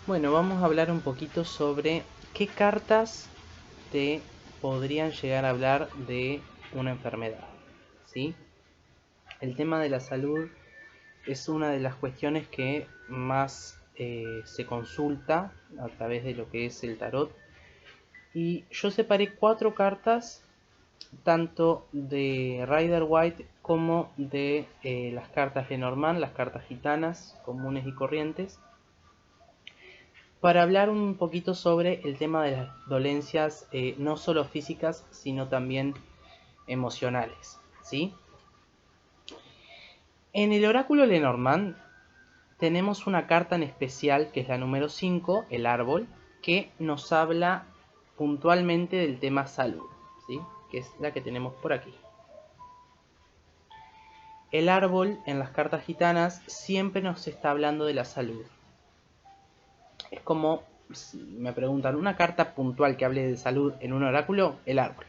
Bueno, vamos a hablar un poquito sobre qué cartas te podrían llegar a hablar de una enfermedad, ¿sí? El tema de la salud es una de las cuestiones que más se consulta a través de lo que es el tarot. Y yo separé 4 cartas, tanto de Rider White como de las cartas Lenormand, las cartas gitanas comunes y corrientes, para hablar un poquito sobre el tema de las dolencias, no solo físicas, sino también emocionales, ¿sí? En el oráculo Lenormand tenemos una carta en especial, que es la número 5, el árbol, que nos habla puntualmente del tema salud, ¿sí? Que es la que tenemos por aquí. El árbol en las cartas gitanas siempre nos está hablando de la salud. Es como, si me preguntan, una carta puntual que hable de salud en un oráculo, el árbol,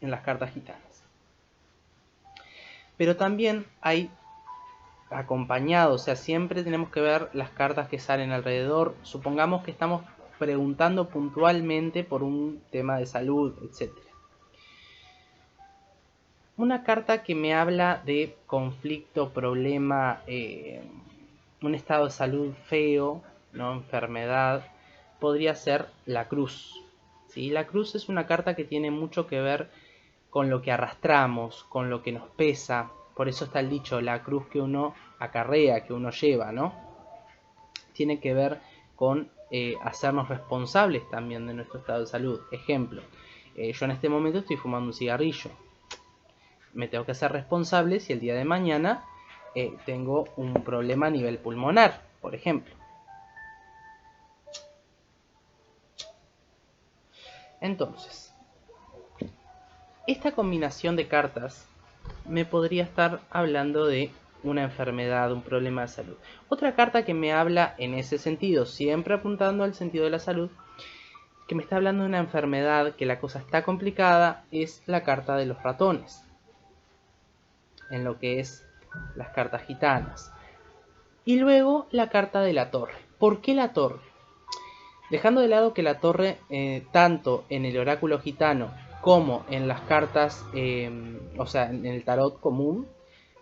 en las cartas gitanas. Pero también hay acompañado, o sea, siempre tenemos que ver las cartas que salen alrededor. Supongamos que estamos preguntando puntualmente por un tema de salud, etc. Una carta que me habla de conflicto, problema, un estado de salud feo, ¿no? Enfermedad, podría ser la cruz, ¿sí? La cruz es una carta que tiene mucho que ver con lo que arrastramos, con lo que nos pesa. Por eso está el dicho, la cruz que uno acarrea, que uno lleva, ¿no? Tiene que ver con hacernos responsables también de nuestro estado de salud. Ejemplo, yo en este momento estoy fumando un cigarrillo. Me tengo que hacer responsable si el día de mañana tengo un problema a nivel pulmonar, por ejemplo. Entonces, esta combinación de cartas me podría estar hablando de una enfermedad, un problema de salud. Otra carta que me habla en ese sentido, siempre apuntando al sentido de la salud, que me está hablando de una enfermedad, que la cosa está complicada, es la carta de los ratones, en lo que es las cartas gitanas. Y luego la carta de la torre. ¿Por qué la torre? Dejando de lado que la torre, tanto en el oráculo gitano como en las cartas, o sea, en el tarot común,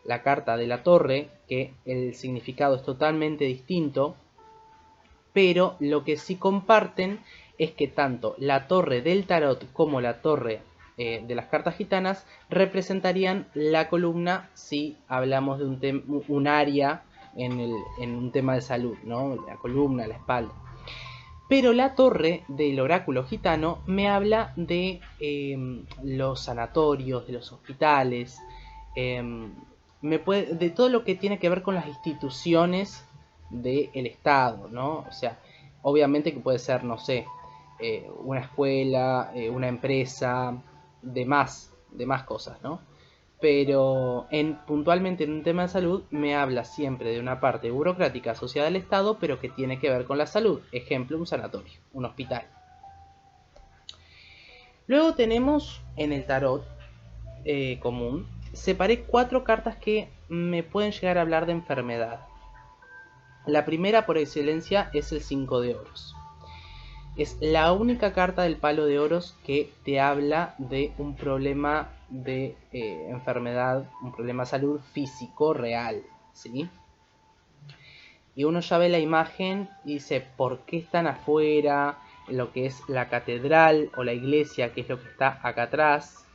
la carta de la torre, que el significado es totalmente distinto, pero lo que sí comparten es que tanto la torre del tarot como la torre de las cartas gitanas representarían la columna si hablamos de un área en un tema de salud, ¿no? La columna, la espalda. Pero la torre del oráculo gitano me habla de los sanatorios, de los hospitales, de todo lo que tiene que ver con las instituciones del Estado, ¿no? O sea, obviamente que puede ser, no sé, una escuela, una empresa, de más cosas, ¿no? Pero puntualmente en un tema de salud me habla siempre de una parte burocrática asociada al Estado, pero que tiene que ver con la salud. Ejemplo, un sanatorio, un hospital. Luego tenemos en el tarot común, separé 4 cartas que me pueden llegar a hablar de enfermedad. La primera por excelencia es el 5 de oros. Es la única carta del palo de oros que te habla de un problema de enfermedad, un problema de salud físico real, ¿sí? Y uno ya ve la imagen y dice, ¿por qué están afuera? Lo que es la catedral o la iglesia, que es lo que está acá atrás,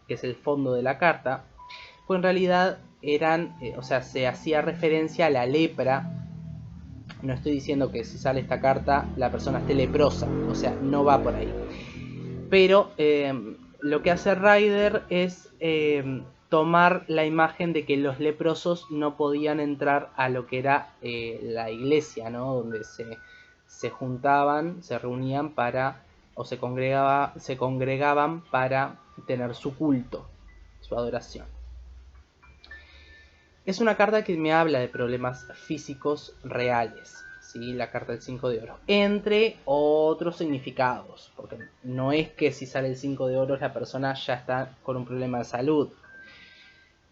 que es el fondo de la carta, pues en realidad eran, o sea, se hacía referencia a la lepra. No estoy diciendo que si sale esta carta la persona esté leprosa, o sea, no va por ahí. Pero lo que hace Rider es tomar la imagen de que los leprosos no podían entrar a lo que era la iglesia, ¿no? Donde se juntaban, se reunían para, o se congregaban para tener su culto, su adoración. Es una carta que me habla de problemas físicos reales, ¿sí? La carta del 5 de oro, entre otros significados, porque no es que si sale el 5 de oro la persona ya está con un problema de salud.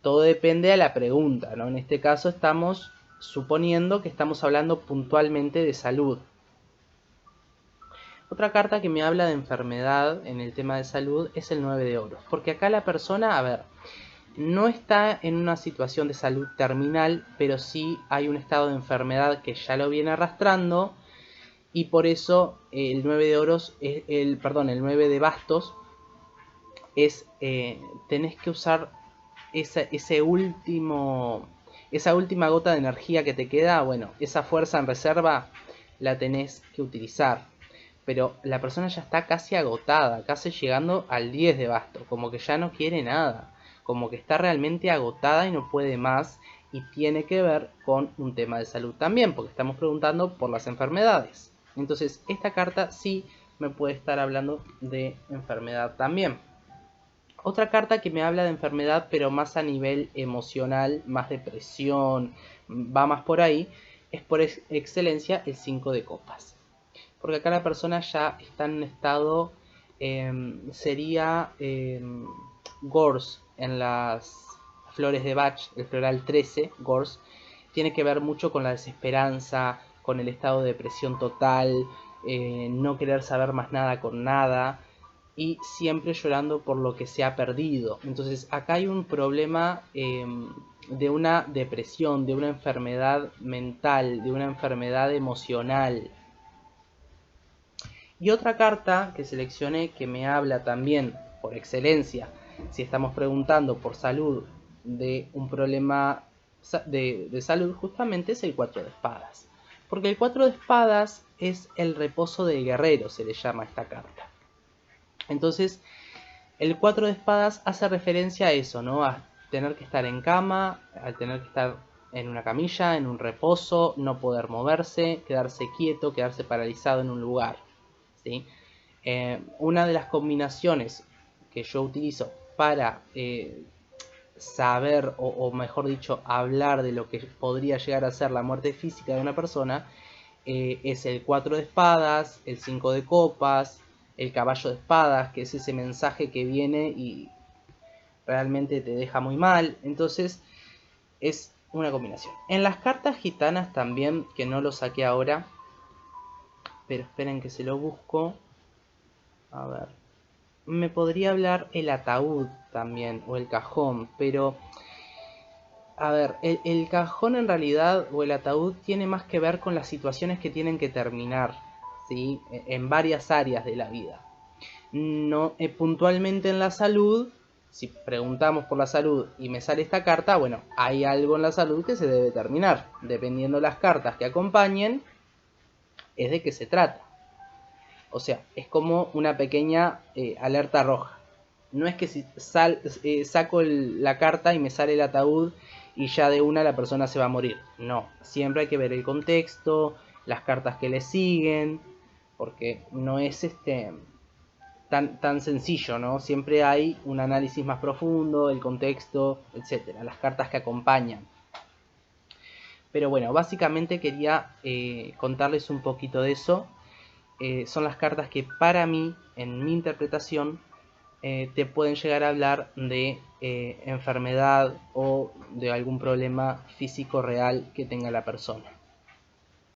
Todo depende de la pregunta, ¿no? En este caso estamos suponiendo que estamos hablando puntualmente de salud. Otra carta que me habla de enfermedad en el tema de salud es el 9 de oros. Porque acá la persona, a ver, no está en una situación de salud terminal, pero sí hay un estado de enfermedad que ya lo viene arrastrando. Y por eso el 9 de oros, el 9 de bastos, es tenés que usar esa última gota de energía que te queda. Bueno, esa fuerza en reserva la tenés que utilizar. Pero la persona ya está casi agotada, casi llegando al 10 de basto, como que ya no quiere nada, como que está realmente agotada y no puede más, y tiene que ver con un tema de salud también, porque estamos preguntando por las enfermedades. Entonces esta carta sí me puede estar hablando de enfermedad también. Otra carta que me habla de enfermedad, pero más a nivel emocional, más depresión, va más por ahí, es por excelencia el 5 de copas. Porque acá la persona ya está en un estado, sería Gorse en las flores de Bach, el floral 13, Gorse, tiene que ver mucho con la desesperanza, con el estado de depresión total, no querer saber más nada con nada, y siempre llorando por lo que se ha perdido. Entonces acá hay un problema de una depresión, de una enfermedad mental, de una enfermedad emocional. Y otra carta que seleccioné que me habla también por excelencia, si estamos preguntando por salud, de un problema de salud, justamente es el 4 de espadas. Porque el 4 de espadas es el reposo del guerrero, se le llama a esta carta. Entonces, el 4 de espadas hace referencia a eso, ¿no? A tener que estar en cama, a tener que estar en una camilla, en un reposo, no poder moverse, quedarse quieto, quedarse paralizado en un lugar, ¿sí? Una de las combinaciones que yo utilizo para saber, o mejor dicho, hablar de lo que podría llegar a ser la muerte física de una persona, es el 4 de espadas, el 5 de copas, el caballo de espadas, que es ese mensaje que viene y realmente te deja muy mal. Entonces es una combinación. En las cartas gitanas también, que no lo saqué ahora, pero esperen que se lo busco. A ver, me podría hablar el ataúd también, o el cajón, pero a ver, el cajón en realidad, o el ataúd, tiene más que ver con las situaciones que tienen que terminar, ¿sí? En varias áreas de la vida. No, puntualmente en la salud, si preguntamos por la salud y me sale esta carta, bueno, hay algo en la salud que se debe terminar. Dependiendo de las cartas que acompañen, es de qué se trata. O sea, es como una pequeña alerta roja. No es que si saco la carta y me sale el ataúd y ya de una la persona se va a morir. No, siempre hay que ver el contexto, las cartas que le siguen, porque no es tan sencillo, ¿no? Siempre hay un análisis más profundo, el contexto, etcétera, las cartas que acompañan. Pero bueno, básicamente quería contarles un poquito de eso. Son las cartas que para mí, en mi interpretación, te pueden llegar a hablar de enfermedad o de algún problema físico real que tenga la persona.